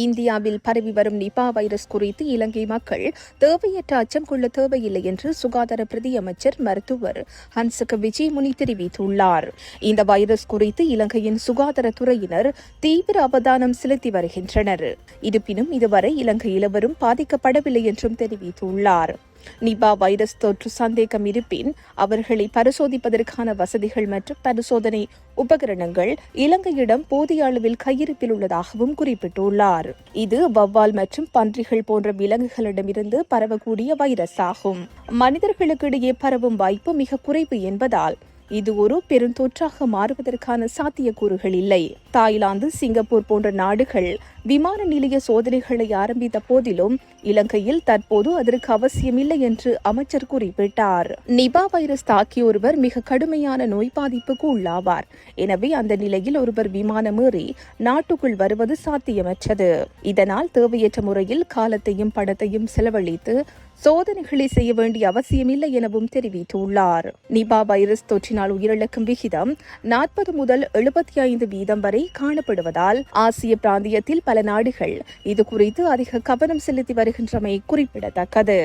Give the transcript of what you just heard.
இந்தியாவில் பரவி வரும் நிபா வைரஸ் குறித்து இலங்கை மக்கள் தேவையற்ற அச்சம் கொள்ள தேவையில்லை என்று சுகாதார பிரதி அமைச்சர் மருத்துவர் ஹன்சக விஜயமுனி தெரிவித்துள்ளார். இந்த வைரஸ் குறித்து இலங்கையின் சுகாதாரத்துறையினர் தீவிர அவதானம் செலுத்தி வருகின்றனர். இருப்பினும் இதுவரை இலங்கையில் எவரும் பாதிக்கப்படவில்லை என்றும் தெரிவித்துள்ளார். நிபா வைரஸ் தொற்று சந்தேகம் இருப்பின் அவர்களை பரிசோதிப்பதற்கான வசதிகள் மற்றும் பரிசோதனை உபகரணங்கள் இலங்கையிடம் போதிய அளவில் கையிருப்பில் உள்ளதாகவும் குறிப்பிட்டுள்ளார். இது வௌவால் மற்றும் பன்றிகள் போன்ற விலங்குகளிடமிருந்து பரவக்கூடிய வைரஸ் ஆகும். மனிதர்களுக்கு இடையே பரவும் வாய்ப்பு மிக குறைவு என்பதால் இது ஒரு பெருந்தொற்றாக மாறுவதற்கான சாத்தியக்கூறுகள் இல்லை. தாய்லாந்து, சிங்கப்பூர் போன்ற நாடுகள் விமான நிலைய சோதனைகளை ஆரம்பித்த போதிலும் இலங்கையில் தற்போது அதற்கு அவசியமில்லை என்று அமைச்சர் குறிப்பிட்டார். நிபா வைரஸ் தாக்கிய ஒருவர் மிக கடுமையான நோய் பாதிப்புக்கு உள்ளாவார். எனவே அந்த நிலையில் ஒருவர் விமானம் ஏறி நாட்டுக்குள் வருவது சாத்தியமற்றது. இதனால் தேவையற்ற முறையில் காலத்தையும் பணத்தையும் செலவழித்து சோதனைகளை செய்ய வேண்டிய அவசியமில்லை எனவும் தெரிவித்துள்ளார். நிபா வைரஸ் தொற்றினால் உயிரிழக்கும் விகிதம் 40 முதல் 75% வரை காணப்படுவதால் ஆசிய பிராந்தியத்தில் பல நாடுகள் இது குறித்து அதிக கவனம் செலுத்தி வருகின்றமை குறிப்பிடத்தக்கது.